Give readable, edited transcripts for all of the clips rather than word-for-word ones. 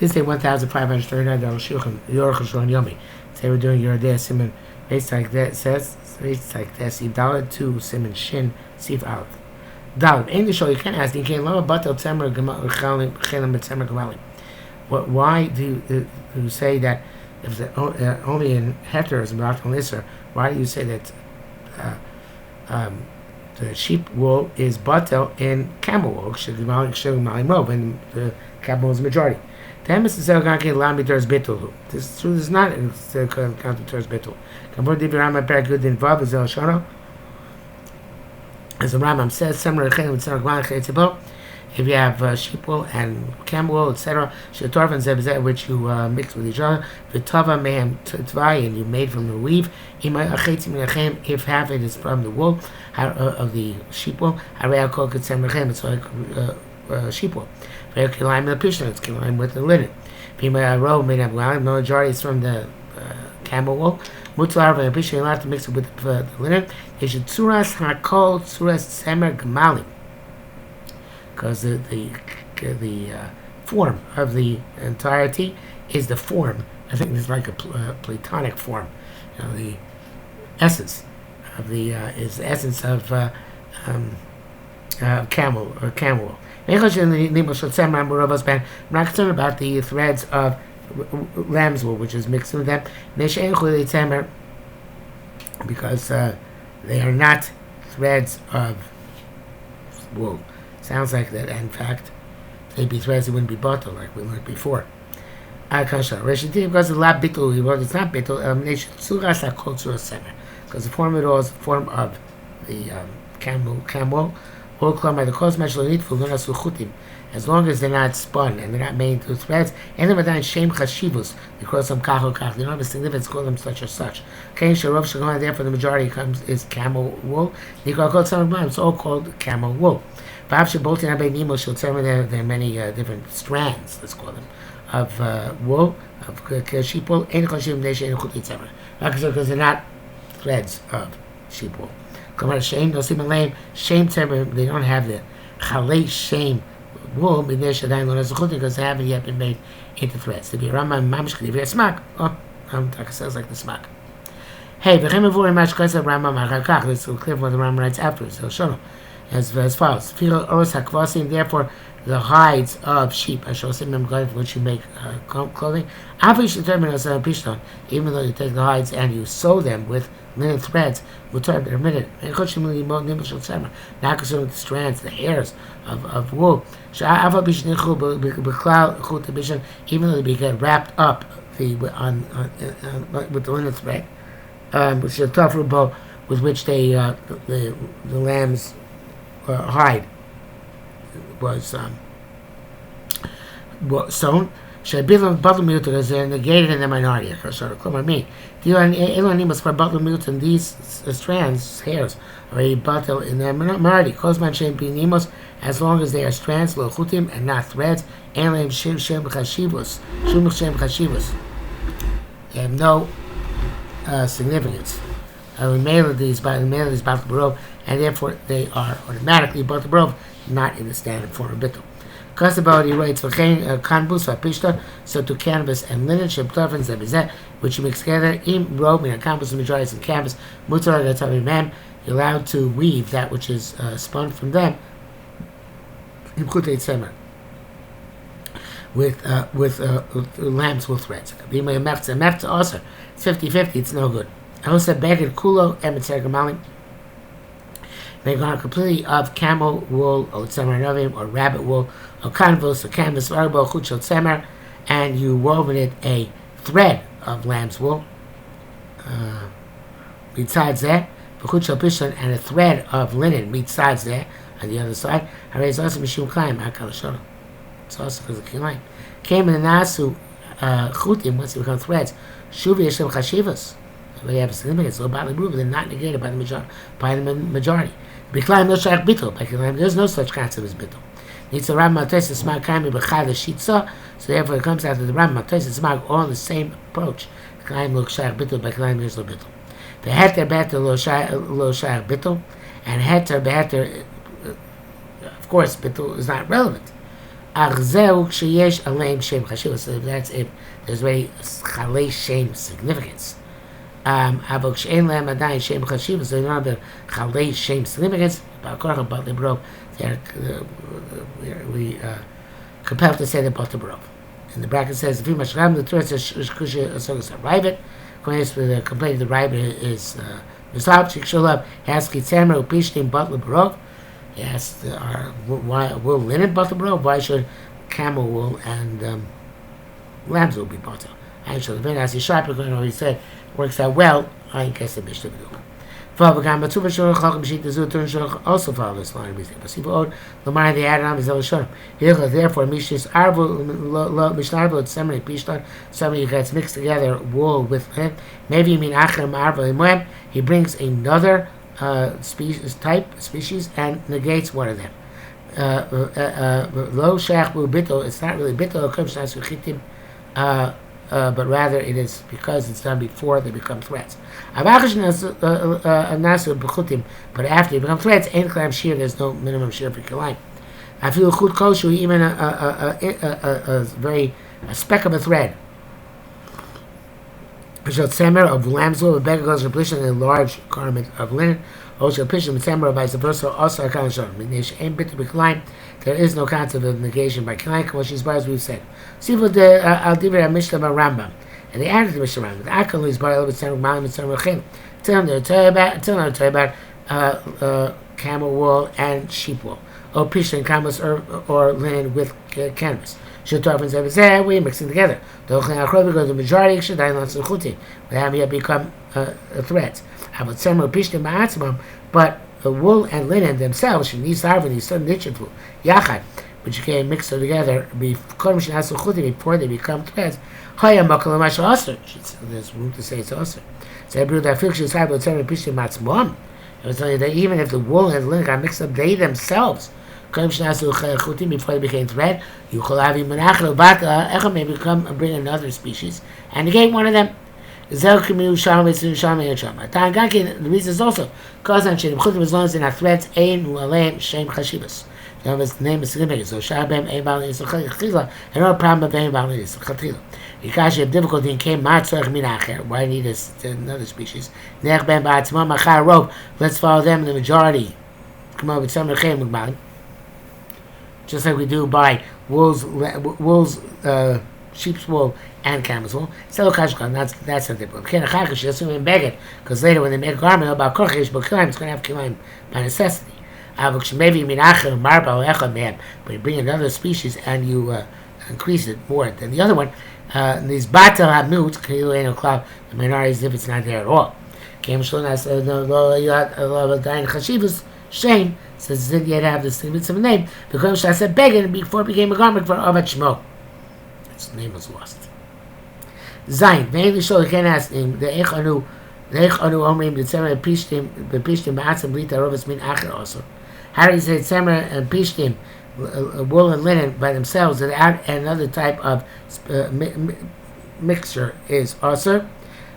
This day $1,539 shulchan Arukh HaShulchan Yomi. Today we're doing your day Simon based like that says based like that $1 to Simon Shin Sif Aleph. Daled English you can't ask you can't love batel temer gemalim chelim temer gemalim. Why do you say that if the only in heter is not on Isser? Why do you say that the sheep wool is batel in camel wool? And the camel is majority. This is true. This is not counted towards bitul. As the Rambam says, if you have sheep wool and camel wool, etc., which you mix with each other, and you made from the weave, if half it is from the wool of the sheep wool, it's like sheep wool. It's kilayim with the linen. No majority is from the camel wool. Mutar and allowed to mix it with the linen. They should tzuras hakol tzuras semer gemalim, because the form of the entirety is the form. I think it's like a Platonic form. The essence of the is the essence of camel or camel wool. I'm not concerned about the threads of lamb's wool, which is mixed with them, because they are not threads of wool. Sounds like that. In fact, if they'd be threads, it wouldn't be bottle like we learned before. Because the lab bitul, he wrote it's not bitul, because the form of it all is the form of the camel. As long as they're not spun and they're not made into threads, and they're shame chashivus, they call them kach or kach. They don't have a significance, call them such or such. Therefore, the majority is camel wool. It's all called camel wool. There are many different strands, let's call them, of wool, of sheep wool, because they're not threads of sheep wool. Shame, they don't have the chalei shame wool because they haven't yet been made into threads. To be Rambam mamish k'divrei smak. It sounds like the smak. Hey, Rambam. Let's go clear what the Rambam writes afterwards. He'll show as follows. Therefore, the hides of sheep, which you make clothing, even though you take the hides and you sew them with linen threads, not concerned with the strands, the hairs of wool, even though they get wrapped up with the linen thread, which is a tough bow with which they the lamb's hide was sewn. Should be because they're negated in the minority. And these strands, hairs, are a battle in the minority. As long as they are strands, and not threads, they have no significance. We mail these battle, and therefore they are automatically battle, not in the standard form of bittul. About he writes so to canvas and linen which you mix together in robe and canvas and majority and canvas you're allowed to weave that which is spun from them with lamb's wool threads. Also, it's 50-50. It's no good. I also beged kulo emetzer gemalim. They are completely of camel wool or rabbit wool or canvas or canvas and you woven it a thread of lamb's wool. Besides that, and a thread of linen besides that on the other side. It's also because of kilayim. Came in the nasu chutim once they become threads. Shuvi yeshem chashivas. They have a significance. So they're not negated by the majority. B'klayim no shaykh bittul. By kilayim, there's no such concept as bittul. It's a Rambam Matoshes Smag Kaimi B'chad Shitza. So therefore, it comes out that the Rambam Matoshes Smag all the same approach. Kilayim lo shaykh bittul. By kilayim, there's no bittul. The heter beheter lo shaykh bittul, and heter beheter, of course, bittul is not relevant. Achzeu ksheyesh aleim shem chashivas. So that's if there's already chalei shem significance. Avok she'en lehem adayin shem chashivas. So they don't have the chalei shem significance. Ba'akorach but lebrov. We compelled to say the but lebrov. And the bracket says, if you must have the Torah says kusha asogas arrive it. The complaint of the Riber is Misab Shikshulav has Kitzamer Upishtim but lebrov. He asked, why will linen but lebrov? Why should camel wool and lambs wool be bought? I should have been as he sharp because he said works out well. I guess the bishop will. Also follow this line. Lamar the Adam is Elishon. Therefore, Mishis Arvo Mishnarvo Semri Pishtan. Somebody gets mixed together wool with him. Maybe you mean Achim Arvo Imoem. He brings another species and negates one of them. Lo Shach Bu Bito. It's not really Bito. But rather it is because it's done before they become threats. But after they become threats, there's no minimum shear for kilayim. I feel chut koshu, even a speck of a thread. Shall tzemer of lamb's wool, a beggar goes repletion in a large garment of linen. Also, pishim tzemer or vice versa. Also, there is no concept of negation by kilayim, which is as we've said. See what the Al Divra Mishnah Rambam, and they added the Mishnah Rambam. The Akal is bar with Sam Malim and Sam Rachin. Tell them they're about camel wool and sheep wool, or pishim camels or linen with canvas. Shutov and say we're mixing together. The majority should die on Suchuti. They have yet become threats. I would say more pishtim ba'atzmam, but the wool and linen themselves should need starving these certain nichatu yachad, which you can mix them together before they become threats. There's room to say it's also. So I believe that fiction is about certain pishtim ba'atzmam. I was telling you that even if the wool and linen got mixed up, they themselves before they became threat, you may become bring another species and negate one of them. The reason is also because as long as they're not threats, the name is significant. So and no problem of any you guys have difficulty in came why need another species? Let's follow them in the majority. Come on with some just like we do by wool's sheep's wool and camel's wool. That's not difficult. Because later when they make a garment about kochish, but kilayim, it's going to have kilayim by necessity. Maybe but you bring another species and you increase it more than the other one. These batal hamut, the minority is if it's not there at all. Shame says didn't yet have the significance of a name because I said begging before it became a garment for Avat Shmo. Its name was lost. Zayin, mainly show again asking the Echanu Omrim the Tzemer and Pishtim Ba'atzim Lita Rovas Min Acher also. How do you say Tzemer and Pishtim wool and linen by themselves without another type of mixture is also.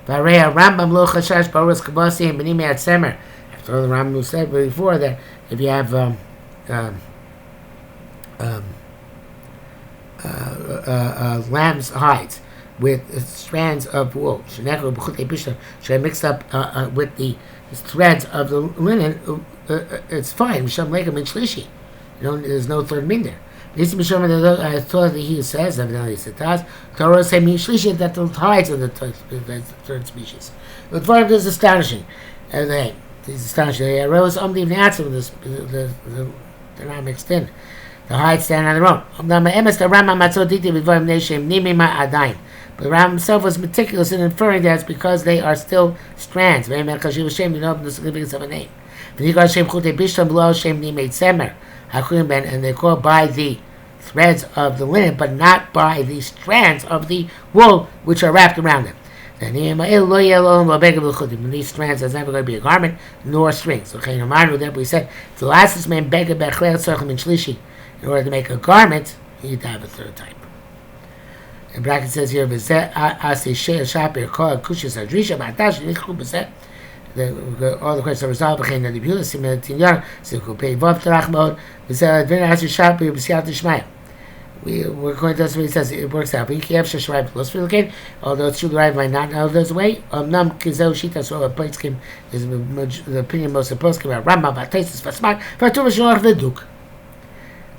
Vareya Rambam Lo Chashash Baruch Kabasi and Benimei Tzemer. So the Rambam said before that if you have lamb's hides with strands of wool, should mixed up with the threads of the linen, it's fine. There's no third min there. I thought that he says evidently Torah say that the hides of the third species. The Torah is astonishing. It's astonishing. The arrows the they're not mixed in. The hides stand on their own. But the Ram himself was meticulous in inferring that it's because they are still strands. Because he was ashamed to know the significance of a name. And they're called by the threads of the linen, but not by the strands of the wool which are wrapped around them. These strands, there's never going to be a garment nor strings. Okay, no matter that we said, if the last man begged in order to make a garment, you need to have a third type. And bracket says here, all the questions are resolved. We're going to that's what he says. It works out. Although it's true, the right might not know there's a way. Nam Kizel Shita, so a place came is the opinion most supposed to about Rambam, Batesis, Fasmak, Fatumash, the Duke.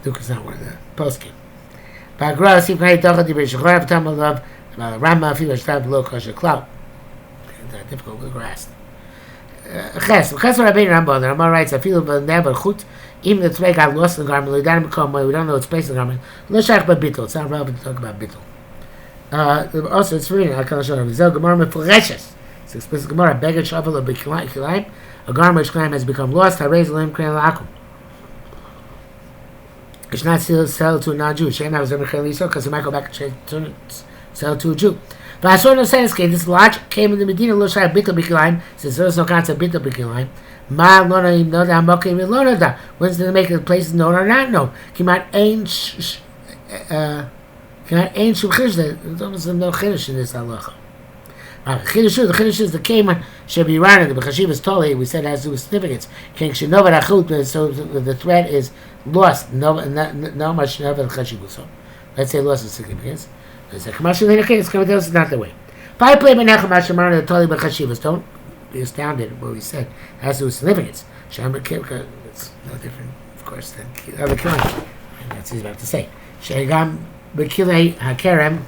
Duke is not one of the post-game. But Gross, if I talk to the Bishop, Tam of Love, Rambam, Filash, Tab, below Kosher Cloud. It's difficult with the grass. Ches, because what I made Rambam, the Rambam writes, I feel never chut. Even the thread got lost in the garment, we don't know its place in the garment. Let's talk about bittul. It's not relevant to talk about bittul. Also, it's reading. I can't show you. Zel Gemara Mefureshes. It's explicit Gemara. Beggar shovel of Bekilayim. A garment which claim has become lost. Harez Lim Kren Lakum. It's not still sell to a non-Jew. Shana was never Kren Liso because he might go back and sell to a Jew. But I saw no sense. This logic came in the Medina. Lo Shai Bittul Bekilayim. Since there was no concept Bittul Bekilayim. Ma lona im no da mokim im lona da. When's the make the places known or not known? Kimat ein shum chish. There's almost no chiddush in this halacha. The chiddush is the keman should be running. The chashiv is totally. We said has to do with significance. King shenova rachut. So the thread is lost. No much shenova chashiv. So let's say lost in significance. Let's say kamashim leinakin. It's not the way. If I play menachem mashamar the totally but chashivas don't be astounded at what we said has to do with significance. Shamar Kilka, it's no different, of course, than other killing. And that's what he's about to say. Shegam Bekilei Hakerem,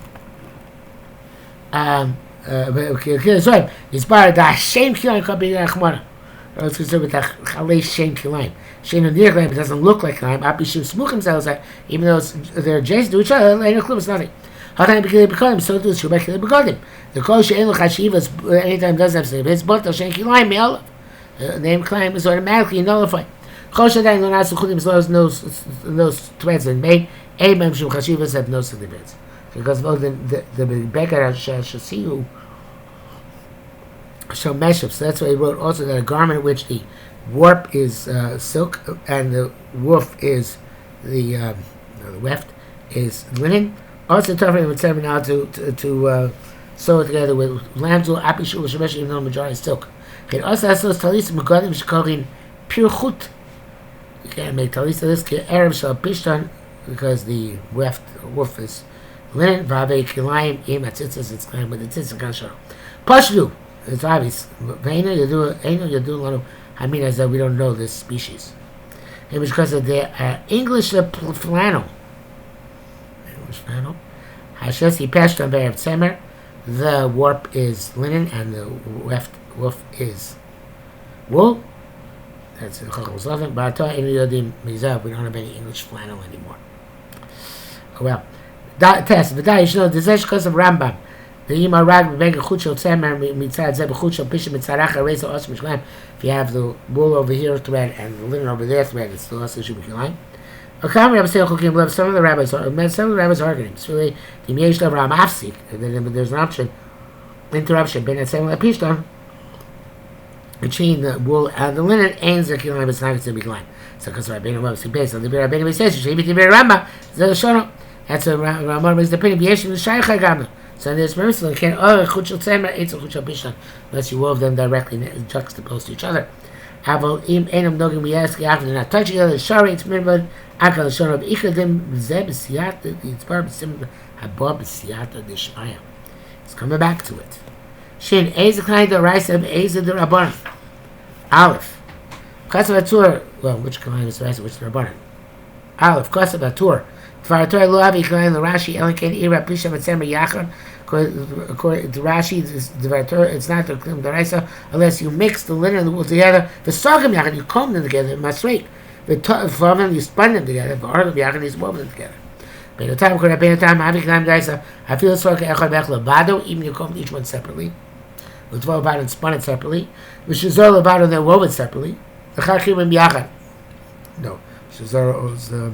sorry, inspired the Hashem Kilayim Kabi Achmana. It's concerned with the Chalei Shem Kilayim. Shem and Nir Kilayim, it doesn't look like Kilayim. Apishim Smuchim sells even though they're adjacent to each other, they don't it's nothing. How can I be Bekodim? So do Shubek Bekodim. The Kol She'en L'Chashivas anytime does have to say, it's but the Shen Kilayim Me'alav. The name Kilayim is automatically nullified. Kol She'en Lo Nasu Chudim, as long as those threads are made, Mem Shum Chashivas have no significance. Because both the Beker Shasihu shall mesh up. So that's why he wrote also that a garment which the warp is silk and the woof is the weft is linen. Also, tougher with seven now to sew it together with lamb's wool, apishu, shemesh, even though the majority is silk. It also has those talis megadim shkorin pure chut. You can't make talis of this. Erev shal pishtan because the woof is linen. Vave kilayim im atzitzas. It's claimed with the tzitzas kanshar. Pashlu. It's obvious. Veina you do a lot of. I mean, as though we don't know this species. It was because of the English flannel. Hashesi Peshtan Be'ev Tzemer. The warp is linen and the woof is wool. That's the Chacham Zlavin. But we don't have any English flannel anymore. Oh well. Test. But you should know the Zesh because of Rambam. The Yima Rag Bega Chuchel Tzemer Mitzad Zeb Chuchel Pishim Mitzaracha Reza Os Mishlam. If you have the wool over here thread and the linen over there thread, it's still also should be line. Some of the rabbis are arguing. It's really the Yesh of Ram Afsik. There's an interruption. Between the wool and the linen, and the kilayim is not going to be line. So, because Rabbeinu was based on the Rabbeinu says, you should be the Rambam. That's a Rambam is the opinion. Yesh in the Shaycha Gamma. So, there's permissible. You can't, Chuchel Tzemer, it's a Chuchel Bishlan, unless you wove them directly juxtaposed to each other. Aval im enam nogim biyaski after they're not touching each other. Shari it's minimum. Akal shon of ikadim zeb siyata. It's bar b'sim habab siyata deshmaya. It's coming back to it. Shin eza kind of rice of eza the rabbanon. Aleph. Kasav well, which kind is rice? Which the rabbanon? Aleph. Kasav atur. Tvar lo avi kind the Rashi elenken ira plisha mitzemer yachar. According to Rashi, it's not the Raisa unless you mix the linen and the wool together. The Sagam Yachan, you comb them together, masrek. The Favim, you spun them together. The Arukh Yachan, you woven them together. By the time, I feel it's like Echad Bechla Bado, even you combed each one separately. With 12 Bado and spun it separately. With Shazor Bado, they're woven separately. The Chachim and Yachan. No, Shazor is the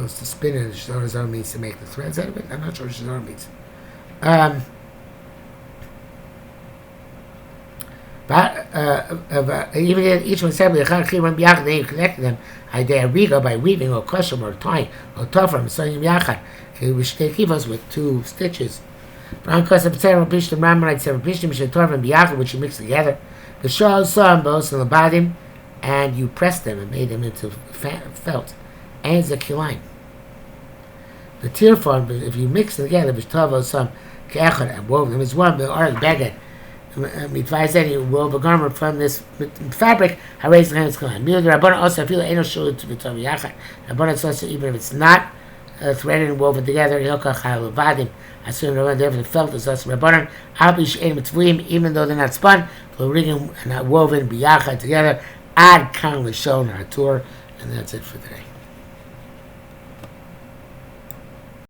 spin and Shazar means to make the threads out of it. I'm not sure what Shazar means. But even each one separately, then you connect them either riga by weaving or custom or tying or tofram, sewing them yachad. Which they give us with 2 stitches. Which you mix together. The shawl saw both on the bottom and you press them and made them into felt. And the kilayim. the tirfon, but if you mix them together, v'tavo some ke'echad and wove them as one, but already beged. Mitvayiz then you wove a garment from this fabric. Harayz the hands going. Mila the Rabbanan also feel ain't no shul to v'tavo yachad. Rabbanan also even if it's not threaded and woven together, Yokach ha'levadim. I assume Rabbanan definitely felt as us Rabbanan. Alpi she'ein mitzvuyim, even though they're not spun, but rigging and not woven biyachad together. Ad kan l'shon our tour, and that's it for today.